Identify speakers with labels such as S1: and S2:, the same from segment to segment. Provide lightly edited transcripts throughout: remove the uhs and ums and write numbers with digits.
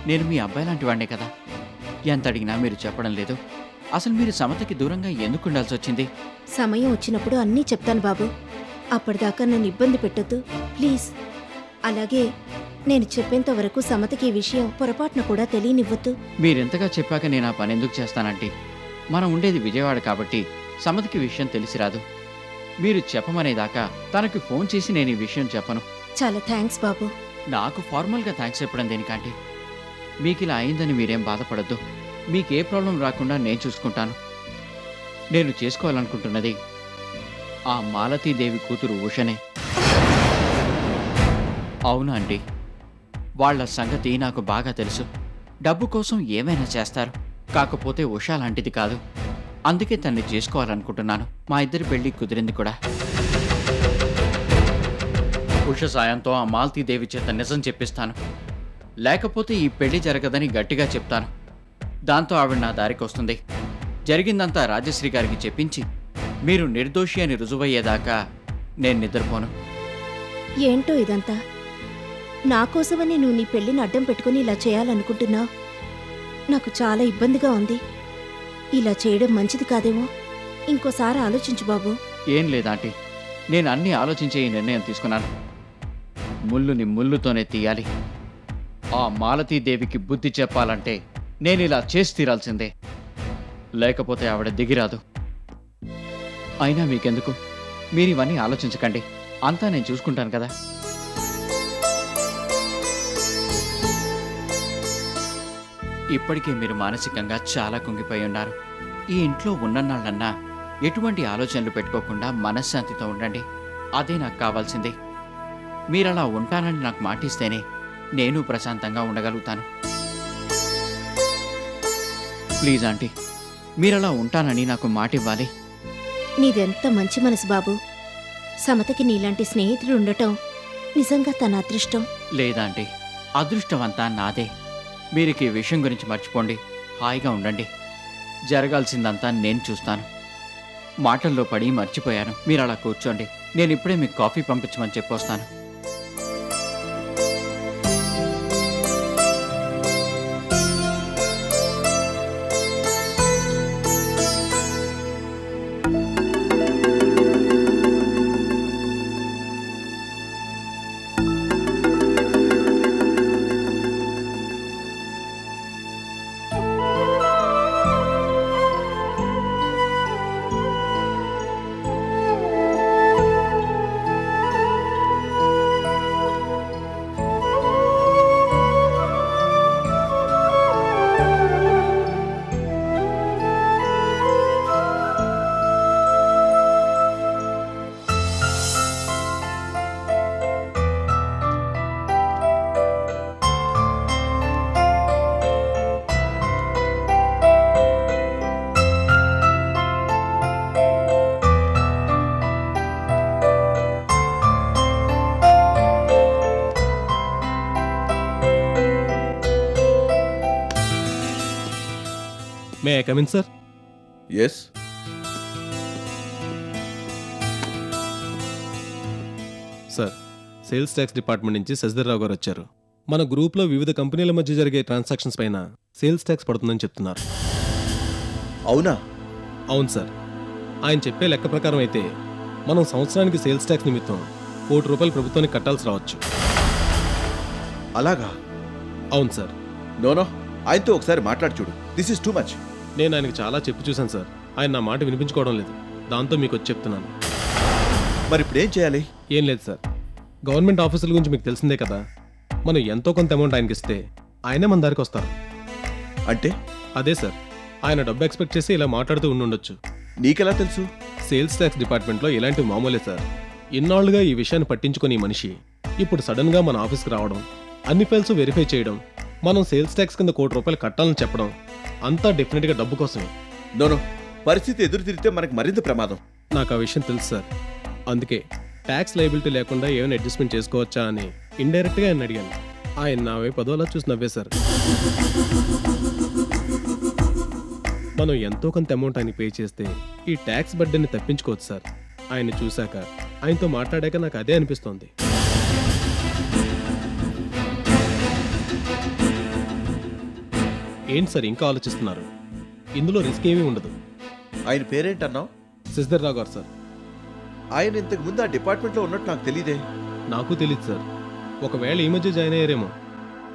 S1: నేను మీ అబ్బాయి లాంటి వాడినే కదా. ఎంత అడిగినా మీరు చెప్పడం లేదు. అసలు మీరు సమతకి దూరంగా ఎందుకు ఉండాల్సి వచ్చింది?
S2: సమయం వచ్చినప్పుడు అన్నీ చెప్తాను బాబు. అప్పటిదాకా నన్ను ఇబ్బంది పెట్టొద్దు ప్లీజ్. అలాగే నేను చెప్పేంత వరకు సమతకి ఈ విషయం పొరపాటున కూడా తెలియనివ్వద్దు.
S1: మీరెంతగా చెప్పాక నేను ఆ పని ఎందుకు చేస్తానంటే, మనం ఉండేది విజయవాడ కాబట్టి సమతకి విషయం తెలిసి రాదు. మీరు చెప్పమనేదాకా తనకి ఫోన్ చేసి నేను ఈ విషయం చెప్పను.
S2: చాలా థ్యాంక్స్ బాబు.
S1: నాకు ఫార్మల్గా థ్యాంక్స్ చెప్పడం దేనికంటే, మీకు ఇలా అయిందని మీరేం బాధపడద్దు. మీకే ప్రాబ్లం రాకుండా నేను చూసుకుంటాను. నేను చేసుకోవాలనుకుంటున్నది ఆ మాలతీదేవి కూతురు ఉషనే. అవునా అండి, వాళ్ల సంగతి నాకు బాగా తెలుసు. డబ్బు కోసం ఏమైనా చేస్తారు. కాకపోతే ఉష లాంటిది కాదు. అందుకే తన్ని చేసుకోవాలనుకుంటున్నాను. మా ఇద్దరి పెళ్లి కుదిరింది కూడా. ఉష సాయంతో ఆ మాలతీదేవి చేత నిజం చెప్పిస్తాను. లేకపోతే ఈ పెళ్లి జరగదని గట్టిగా చెప్తాను. దాంతో ఆవిడ నా దారికి వస్తుంది. జరిగిందంతా రాజశ్రీ గారికి చెప్పించి మీరు నిర్దోషి అని రుజువయ్యేదాకా నేను నిద్రపోను.
S2: ఏంటో ఇదంతా? నా కోసమని నువ్వు నీ పెళ్లిని అడ్డం పెట్టుకుని ఇలా చేయాలనుకుంటున్నావు. నాకు చాలా ఇబ్బందిగా ఉంది. ఇలా చేయడం మంచిది కాదేమో. ఇంకోసారి ఆలోచించు బాబు.
S1: ఏం లేదాంటీ, నేను అన్నీ ఆలోచించే ఈ నిర్ణయం తీసుకున్నాను. ముళ్ళుని ముళ్ళుతోనే తీయాలి. ఆ మాలతీదేవికి బుద్ధి చెప్పాలంటే నేను ఇలా చేసి తీరాల్సిందే. లేకపోతే ఆవిడ దిగిరాదు. అయినా మీకెందుకు? మీరు ఇవన్నీ ఆలోచించకండి. అంతా నేను చూసుకుంటాను కదా. ఇప్పటికే మీరు మానసికంగా చాలా కుంగిపోయి ఉన్నారు. ఈ ఇంట్లో ఉన్ననాళ్ళన్నా ఎటువంటి ఆలోచనలు పెట్టుకోకుండా మనశ్శాంతితో ఉండండి. అదే నాకు కావాల్సింది. మీరలా ఉంటానని నాకు మాటిస్తేనే నేను ప్రశాంతంగా ఉండగలుగుతాను. ప్లీజ్ ఆంటీ, మీరలా ఉంటానని నాకు మాట ఇవ్వాలి.
S2: నీదెంత మంచి మనసు బాబు. సమతకి నీలాంటి స్నేహితుడు ఉండటం నిజంగా తన అదృష్టం.
S1: లేదాంటీ, అదృష్టం అంతా నాదే. మీరికి ఈ విషయం గురించి మర్చిపోండి. హాయిగా ఉండండి. జరగాల్సిందంతా నేను చూస్తాను. మాటల్లో పడి మర్చిపోయాను. మీరు అలా కూర్చోండి. నేను ఇప్పుడే మీకు కాఫీ పంపించమని చెప్పొస్తాను.
S3: May I come in, sir?
S4: Yes.
S3: Sir, sales tax department నుంచి శశిధర్రావు గారు వచ్చారు. మన గ్రూప్లో వివిధ కంపెనీల మధ్య జరిగే ట్రాన్సాక్షన్స్ పైన సేల్స్ ట్యాక్స్ పడుతుందని చెప్తున్నారు.
S4: అవునా?
S3: అవును సార్. ఆయన చెప్పే లెక్క ప్రకారం అయితే మనం సంవత్సరానికి సేల్స్ ట్యాక్స్ నిమిత్తం ₹1 కోటి ప్రభుత్వానికి కట్టాల్సి రావచ్చు.
S4: అలాగా?
S3: అవును సార్.
S4: నోనో, ఆయనతో ఒకసారి మాట్లాడి చూడు. This is too much.
S3: నేను ఆయనకు చాలా చెప్పి చూశాను సార్. ఆయన నా మాట వినిపించుకోవడం లేదు. దాంతో మీకు వచ్చి చెప్తున్నాను.
S4: మరి ఇప్పుడు ఏం చేయాలి?
S3: ఏం లేదు సార్. గవర్నమెంట్ ఆఫీసుల గురించి మీకు తెలిసిందే కదా. మనం ఎంతో కొంత అమౌంట్ ఆయనకి ఇస్తే ఆయనే మన దారికి వస్తారు.
S4: అంటే?
S3: అదే సార్, ఆయన డబ్బు ఎక్స్పెక్ట్ చేసి ఇలా మాట్లాడుతూ ఉండొచ్చు.
S4: నీకెలా తెలుసు?
S3: సేల్స్ ట్యాక్స్ డిపార్ట్మెంట్లో ఇలాంటివి మామూలే సార్. ఇన్నాళ్లుగా ఈ విషయాన్ని పట్టించుకుని ఈ మనిషి ఇప్పుడు సడన్గా మన ఆఫీస్కి రావడం, అన్ని ఫైల్స్ వెరిఫై చేయడం, మనం సేల్స్ ట్యాక్స్ కింద ₹1 కోటి కట్టాలని చెప్పడం అంతా డెఫినెట్గా డబ్బు కోసమే.
S4: నోనో, పరిస్థితి ఎదురు తిరిగితే మనకు మరింత ప్రమాదం.
S3: నాకు ఆ విషయం తెలుసు సార్. అందుకే ట్యాక్స్ లయబిలిటీ లేకుండా ఏమైనా అడ్జస్ట్మెంట్ చేసుకోవచ్చా అని ఇండైరెక్ట్గా ఆయన అడిగాను. ఆయన నా వైపు అదోలా చూసి నవ్వేశారు. మనం ఎంతో కొంత అమౌంట్ ఆయన పే చేస్తే ఈ ట్యాక్స్ బర్డెన్ని తప్పించుకోవచ్చు సార్. ఆయన చూశాక, ఆయనతో మాట్లాడాక నాకు అదే అనిపిస్తోంది. ఏంటి సార్ ఇంకా ఆలోచిస్తున్నారు? ఇందులో రిస్క్ ఏమీ ఉండదు.
S4: ఆయన పేరేంటన్నావు?
S3: శశిధర్రావు గారు సార్.
S4: ఆయన ఇంతకు ముందు ఆ డిపార్ట్మెంట్లో ఉన్నట్టు నాకు తెలియదే.
S3: నాకు తెలియదు సార్. ఒకవేళ ఈ మధ్య జాయిన్ అయ్యారేమో,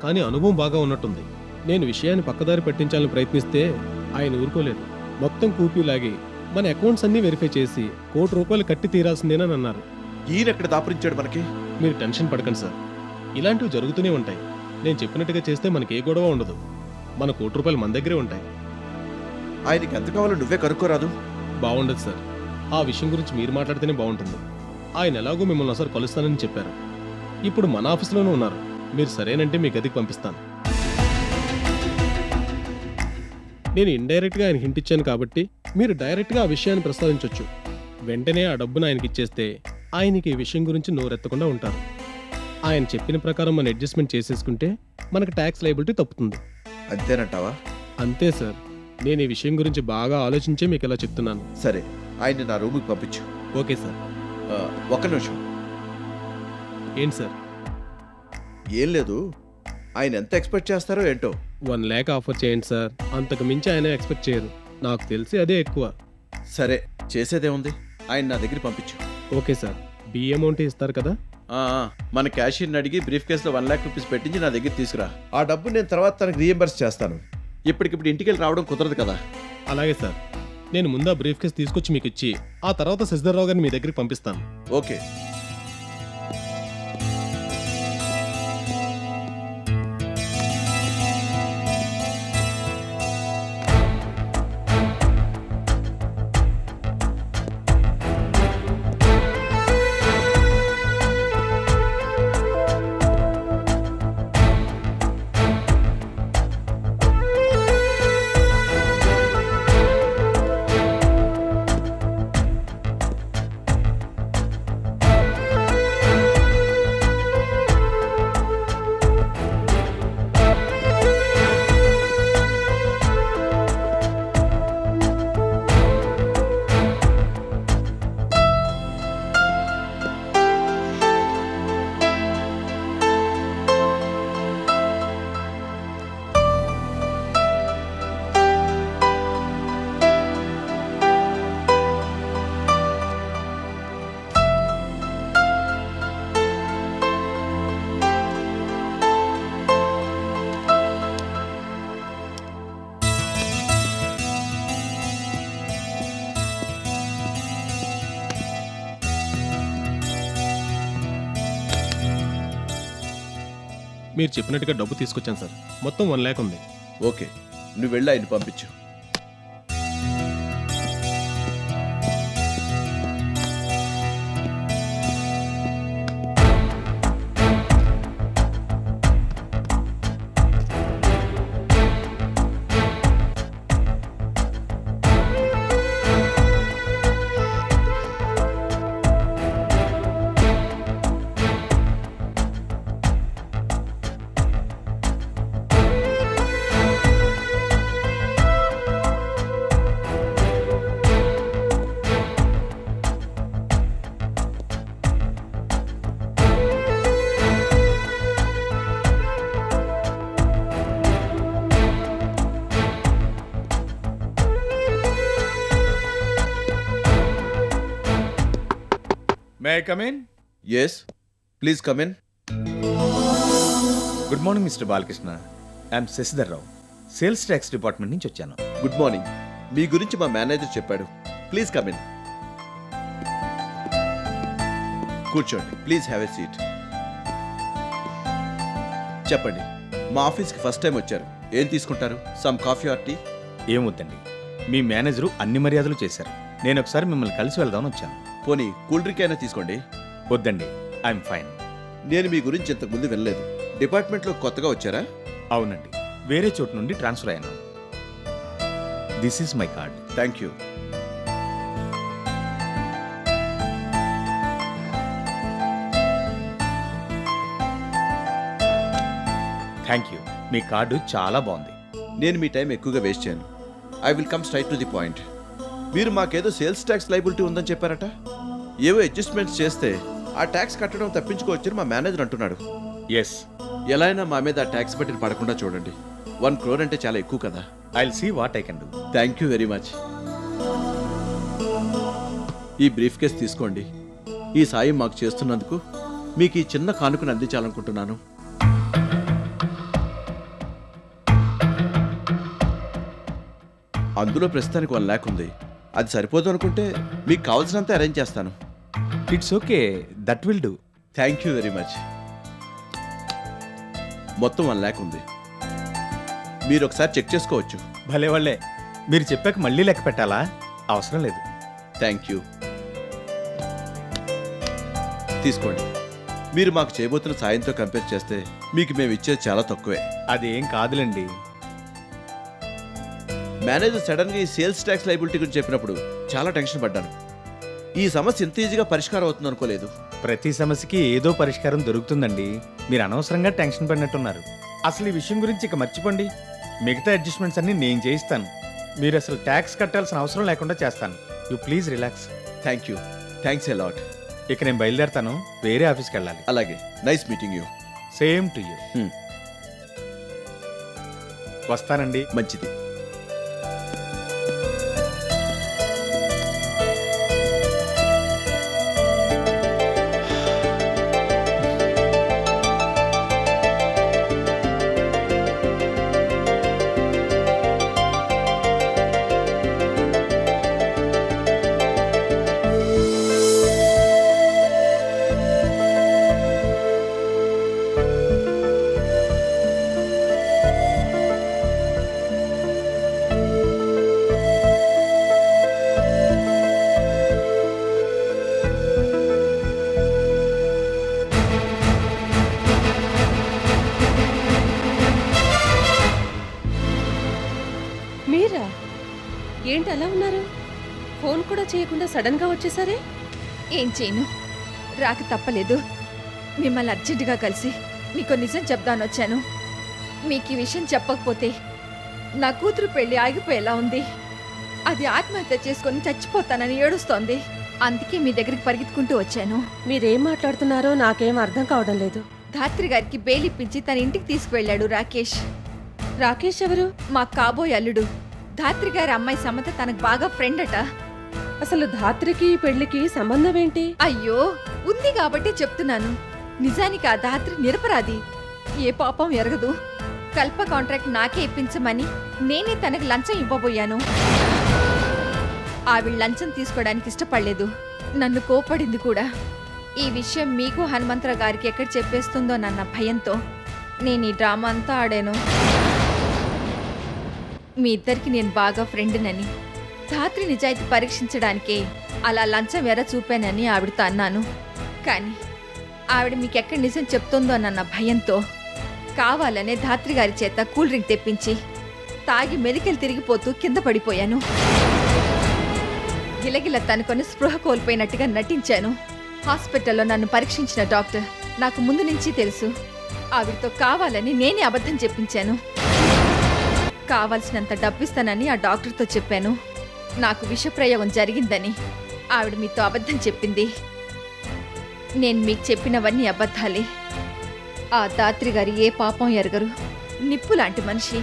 S3: కానీ అనుభవం బాగా ఉన్నట్టుంది. నేను విషయాన్ని పక్కదారి పట్టించాలని ప్రయత్నిస్తే ఆయన ఊరుకోలేదు. మొత్తం కూపీలాగి మన అకౌంట్స్ అన్నీ వెరిఫై చేసి ₹1,00,00,000 కట్టి తీరాల్సిందేనని అన్నారు.
S4: ఈయన ఎక్కడ దాపురించాడు మనకి?
S3: మీరు టెన్షన్ పడకండి సార్, ఇలాంటివి జరుగుతూనే ఉంటాయి. నేను చెప్పినట్టుగా చేస్తే మనకి ఏ గొడవ ఉండదు. మన ₹1,00,00,000 మన దగ్గరే ఉంటాయి.
S4: ఆయనకి ఎంత కావాలో నువ్వే కనుక్కోరాదు?
S3: బాగుండదు సార్, ఆ విషయం గురించి మీరు మాట్లాడితేనే బాగుంటుంది. ఆయన ఎలాగో మిమ్మల్ని ఒకసారి కలుస్తానని చెప్పారు. ఇప్పుడు మన ఆఫీస్లోనే ఉన్నారు. మీరు సరేనంటే మీ గదికి పంపిస్తాను. నేను ఇండైరెక్ట్గా ఆయన హింట్ ఇచ్చాను కాబట్టి మీరు డైరెక్ట్గా ఆ విషయాన్ని ప్రస్తావించవచ్చు. వెంటనే ఆ డబ్బును ఆయనకి ఇచ్చేస్తే ఆయనకి ఈ విషయం గురించి నోరెత్తకుండా ఉంటారు. ఆయన చెప్పిన ప్రకారం మనం అడ్జస్ట్మెంట్ చేసేసుకుంటే మనకు ట్యాక్స్ లయబిలిటీ తప్పుతుంది.
S4: అంతేనంటావా?
S3: అంతే సార్, నేను ఈ విషయం గురించి బాగా ఆలోచించే మీకు ఇలా చెప్తున్నాను.
S4: సరే, ఆయన్ని నా రూమ్కి పంపించు.
S3: Okay sir.
S4: ఒక్క నిమిషం.
S3: ఏంటి సార్?
S4: ఏం లేదు, ఆయన ఎంత ఎక్స్పెక్ట్ చేస్తారో ఏంటో.
S3: 1,00,000 ఆఫర్ చేయండి సార్, అంతకు మించి ఆయన ఎక్స్పెక్ట్ చేయరు. నాకు తెలిసి అదే ఎక్కువ.
S4: సరే, చేసేదేముంది, ఆయన నా దగ్గర పంపించు.
S3: Okay sir. బి అమౌంట్ ఇస్తారు కదా?
S4: మన క్యాషియర్ని అడిగి బ్రీఫ్ కేసులో ₹1,00,000 పెట్టించి నా దగ్గర తీసుకురా. ఆ డబ్బు నేను తర్వాత తనకు రీఎంబర్స్ చేస్తాను. ఇప్పటికిప్పుడు ఇంటికి వెళ్ళి రావడం కుదరదు కదా.
S3: అలాగే సార్, నేను ముందు ఆ బ్రీఫ్ కేసు తీసుకొచ్చి మీకు ఇచ్చి ఆ తర్వాత శశిధర్రావు గారిని మీ దగ్గరికి పంపిస్తాను.
S4: ఓకే.
S3: మీరు చెప్పినట్టుగా డబ్బు తీసుకొచ్చాను సార్. మొత్తం 1,00,000 ఉంది.
S4: ఓకే, నువ్వు వెళ్ళి ఆయన పంపించు.
S5: May I come in?
S4: Yes, please come in.
S5: Good morning, Mr. Balakrishna. I am Shashidharrao. Sales tax department నుంచి వచ్చాను.
S4: Good morning. మీ గురించి మా మేనేజర్ చెప్పాడు. Please come in. కూర్చోండి. Please have a seat. చెప్పండి, మా ఆఫీస్కి ఫస్ట్ టైం వచ్చారు. ఏం తీసుకుంటారు? Some coffee or tea?
S5: ఏమొద్దండి, మీ మేనేజరు అన్ని మర్యాదలు చేశారు. నేను ఒకసారి మిమ్మల్ని కలిసి వెళ్దామని వచ్చాను.
S4: పోనీ కూల్ డ్రింక్ అయినా తీసుకోండి.
S5: వద్దండి, ఐఎమ్ ఫైన్.
S4: నేను మీ గురించి ఇంతకు ముందు వినలేదు. డిపార్ట్మెంట్లో కొత్తగా వచ్చారా?
S5: అవునండి, వేరే చోటు నుండి ట్రాన్స్ఫర్ అయ్యాను. This is my card.
S4: Thank you.
S5: Thank you. Me card చాలా బాగుంది.
S4: నేను మీ టైం ఎక్కువగా వేస్ట్ చేయను. I will come straight to the point. మీరు మాకేదో సేల్స్ ట్యాక్స్ లైబిలిటీ ఉందని చెప్పారట. ఏవో అడ్జస్ట్మెంట్స్ చేస్తే ఆ ట్యాక్స్ కట్టడం తప్పించుకోవచ్చని మా మేనేజర్ అంటున్నాడు.
S5: ఎస్.
S4: ఎలా అయినా మా మీద ఆ ట్యాక్స్ బట్టి పడకుండా చూడండి. 1 crore అంటే చాలా ఎక్కువ కదా.
S5: I will see what I can do.
S4: Thank you very much. ఈ బ్రీఫ్ కేస్ తీసుకోండి. ఈ సాయం మాకు చేస్తున్నందుకు మీకు ఈ చిన్న కానుకను అందించాలనుకుంటున్నాను. అందులో ప్రస్తుతానికి 1 lakh ఉంది. అది సరిపోదు అనుకుంటే మీకు కావాల్సినంత అరేంజ్ చేస్తాను.
S5: It's okay, that will do.
S4: Thank you very much. మొత్తం 1 lakh ఉంది. మీరు ఒకసారి చెక్ చేసుకోవచ్చు.
S5: భలే వాళ్ళే, మీరు చెప్పాక మళ్ళీ లెక్క పెట్టాలా? అవసరం లేదు.
S4: Thank you. తీసుకోండి. మీరు మాకు చేయబోతున్న సాయంతో కంపేర్ చేస్తే మీకు మేము ఇచ్చేది చాలా తక్కువే.
S5: అదేం కాదులేండి.
S4: మేనేజర్ సడన్గా ఈ సేల్స్ ట్యాక్స్ లైబిలిటీ గురించి చెప్పినప్పుడు చాలా టెన్షన్ పడ్డాను. ఈ సమస్య ఇంత ఈజీగా పరిష్కారం అవుతుంది అనుకోలేదు.
S5: ప్రతి సమస్యకి ఏదో పరిష్కారం దొరుకుతుందండి. మీరు అనవసరంగా టెన్షన్ పడినట్టున్నారు. అసలు ఈ విషయం గురించి ఇక మర్చిపోండి. మిగతా అడ్జస్ట్మెంట్స్ అన్ని నేను చేయిస్తాను. మీరు అసలు ట్యాక్స్ కట్టాల్సిన అవసరం లేకుండా చేస్తాను. You please relax.
S4: Thank you. Thanks a lot.
S5: ఇక నేను బయలుదేరతాను, వేరే ఆఫీస్కి వెళ్ళాలి.
S4: అలాగే. Nice meeting you.
S5: Same to you. వస్తానండి.
S4: మంచిది.
S6: మీరా? ఏంటి అలా ఉన్నారు? ఫోన్ కూడా చేయకుండా సడన్గా వచ్చేసారే?
S2: ఏం చేయను, రాక తప్పలేదు. మిమ్మల్ని అర్జెంటుగా కలిసి మీకు నిజం చెప్దాను వచ్చాను. మీకు ఈ విషయం చెప్పకపోతే నా కూతురు పెళ్లి ఆగిపోయేలా ఉంది. అది ఆత్మహత్య చేసుకొని చచ్చిపోతానని ఏడుస్తోంది. అందుకే మీ దగ్గరికి పరిగెత్తుకుంటూ వచ్చాను.
S6: మీరేం మాట్లాడుతున్నారో నాకేం అర్థం కావడం లేదు.
S2: ధాత్రి గారికి బెయిల్ ఇప్పించి తన ఇంటికి తీసుకువెళ్ళాడు రాకేష్.
S6: రాకేష్ ఎవరు?
S2: మా కాబోయే అల్లుడు. ధాత్రి గారి అమ్మాయి సమత తనకు బాగా ఫ్రెండ్ అట.
S6: అసలు ధాత్రికి పెళ్లికి సంబంధం ఏంటి?
S2: అయ్యో, ఉంది కాబట్టి చెప్తున్నాను. నిజానికి ఆ ధాత్రి నిరపరాధి, ఏ పాపం ఎరగదు. కల్ప కాంట్రాక్ట్ నాకే ఇప్పించమని నేనే తనకు లంచం ఇవ్వబోయాను. ఆవిడ లంచం తీసుకోవడానికి ఇష్టపడలేదు, నన్ను కోపడింది కూడా. ఈ విషయం మీకు హనుమంతరావు గారికి ఎక్కడ చెప్పేస్తుందో నన్న భయంతో నేను ఈ డ్రామా అంతా ఆడాను. మీ ఇద్దరికి నేను బాగా ఫ్రెండ్నని, ధాత్రి నిజాయితీ పరీక్షించడానికే అలా లంచం ఎర చూపానని ఆవిడతో అన్నాను. కానీ ఆవిడ మీకెక్కడ నిజం చెప్తుందో అన్న భయంతో కావాలనే ధాత్రి గారి చేత కూల్ డ్రింక్ తెప్పించి తాగి మెలికలు తిరిగిపోతూ కింద పడిపోయాను. గిలగిల తనుకొని స్పృహ కోల్పోయినట్టుగా నటించాను. హాస్పిటల్లో నన్ను పరీక్షించిన డాక్టర్ నాకు ముందు నుంచి తెలుసు. ఆవిడతో కావాలని నేనే అబద్ధం చెప్పించాను. కావాల్సినంత డబ్బిస్తానని ఆ డాక్టర్తో చెప్పాను. నాకు విషప్రయోగం జరిగిందని ఆవిడ మీతో అబద్ధం చెప్పింది. నేను మీకు చెప్పినవన్నీ అబద్ధాలే. ఆ ధాత్రి గారు ఏ పాపం ఎరగరు, నిప్పు లాంటి మనిషి.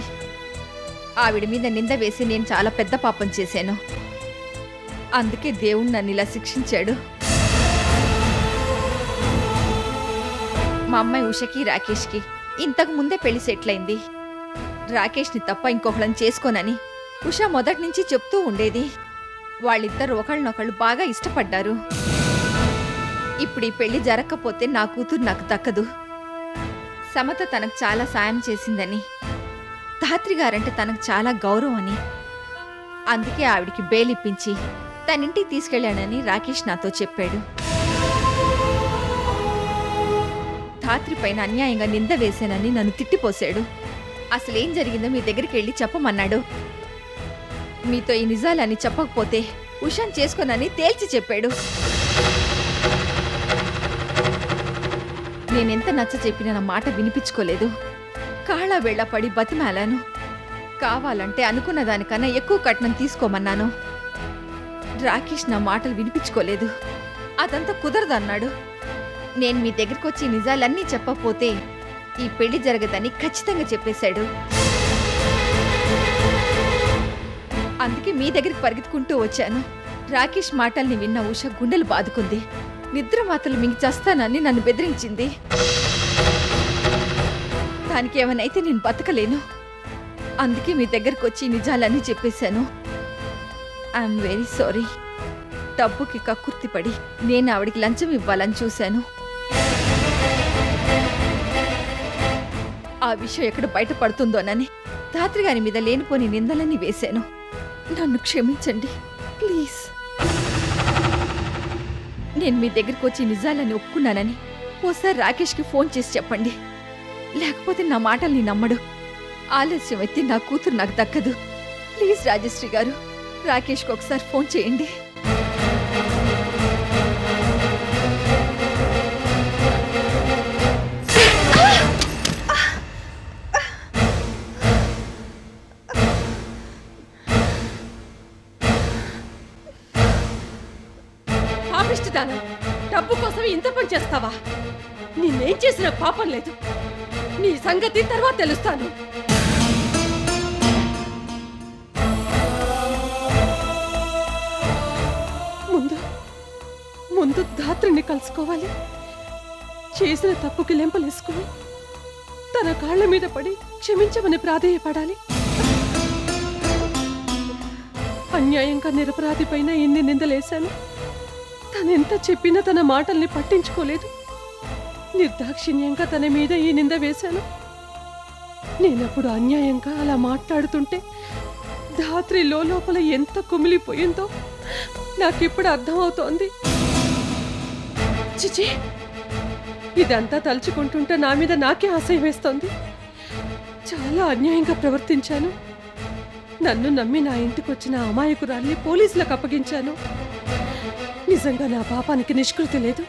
S2: ఆవిడ మీద నింద వేసి నేను చాలా పెద్ద పాపం చేశాను. అందుకే దేవుడు నన్ను ఇలా శిక్షించాడు. మా అమ్మాయి ఉషకి రాకేష్కి ఇంతకు ముందే పెళ్లి సెటిల్ అయింది. రాకేష్ని తప్ప ఇంకొకళ్ళని చేసుకోనని ఉష మొదటి నుంచి చెప్తూ ఉండేది. వాళ్ళిద్దరు ఒకళ్ళనొకళ్ళు బాగా ఇష్టపడ్డారు. ఇప్పుడు ఈ పెళ్లి జరగకపోతే నా కూతురు నాకు దక్కదు. సమత తనకు చాలా సాయం చేసిందని, ధాత్రి గారంటే తనకు చాలా గౌరవం అని, అందుకే ఆవిడికి బెయిల్ ఇప్పించి తనింటికి తీసుకెళ్లానని రాకేష్ నాతో చెప్పాడు. ధాత్రి పైన అన్యాయంగా నింద వేశానని నన్ను తిట్టిపోశాడు. అసలేం జరిగిందో మీ దగ్గరికి వెళ్ళి చెప్పమన్నాడు. మీతో ఈ నిజాలని చెప్పకపోతే ఉషాన్ చేసుకోనని తేల్చి చెప్పాడు. నేనెంత నచ్చ చెప్పినా నా మాట వినిపించుకోలేదు. కాళ్ళ వేళ్ల పడి బతిమాలాను. కావాలంటే అనుకున్న దానికన్నా ఎక్కువ కట్నం తీసుకోమన్నాను. రాకేష్ నా మాటలు వినిపించుకోలేదు. అదంతా కుదరదన్నాడు. నేను మీ దగ్గరికి వచ్చి నిజాలన్నీ చెప్పకపోతే ఈ పెళ్లి జరగదని ఖచ్చితంగా చెప్పేశాడు.
S7: అందుకే మీ దగ్గరికి పరిగెత్తుకుంటూ వచ్చాను. రాకేష్ మాటల్ని విన్న ఉష గుండెలు బాదుకుంది. నిద్ర మాత్రలు మింగి చేస్తానని నన్ను బెదిరించింది. దానికి ఏమనైతే నేను బతకలేను. అందుకే మీ దగ్గరకు వచ్చి నిజాలన్నీ చెప్పేశాను. I'm very sorry. డబ్బుకి కక్కుర్తిపడి నేను ఆవిడికి లంచం ఇవ్వాలని చూశాను. ఆ విషయం ఎక్కడ బయటపడుతుందోనని ధాత్రి గారి మీద లేనిపోని నిందలన్నీ వేశాను. నన్ను క్షమించండి ప్లీజ్. నేను మీ దగ్గరికి వచ్చి నిజాలని ఒప్పుకున్నానని ఓసారి రాకేష్కి ఫోన్ చేసి చెప్పండి. లేకపోతే నా మాటల్ని నమ్మడు. ఆలస్యం అయితే నా కూతురు నాకు దక్కదు. ప్లీజ్ రాజశ్రీ గారు, రాకేష్కి ఒకసారి ఫోన్ చేయండి.
S6: పాపిష్టిదానా, డబ్బు కోసం ఇంత పని చేస్తావా? నేనేం చేసిన పాపం లేదు. నీ సంగతి తర్వాత తెలుస్తాను. ముందు ధాత్రిని కలుసుకోవాలి. చేసిన తప్పుకి లెంపలేసుకుని తన కాళ్ల మీద పడి క్షమించమని ప్రాధేయపడాలి. అన్యాయంగా నిరపరాధి పైన ఎన్ని నిందలేశాను. తనెంత చెప్పినా తన మాటల్ని పట్టించుకోలేదు. నిర్దాక్షిణ్యంగా తన మీద ఈ నింద వేశాను. నేనప్పుడు అన్యాయంగా అలా మాట్లాడుతుంటే ధాత్రి లోపల ఎంత కుమిలిపోయిందో నాకిప్పుడు అర్థమవుతోంది. చిచి, ఇదంతా తలుచుకుంటుంటే నా మీద నాకే ఆశయం వేస్తోంది. చాలా అన్యాయంగా ప్రవర్తించాను. నన్ను నమ్మి నా ఇంటికి వచ్చిన అమాయకురాల్ని పోలీసులకు అప్పగించాను. నిజంగా నా పాపానికి నిష్కృతి లేదు.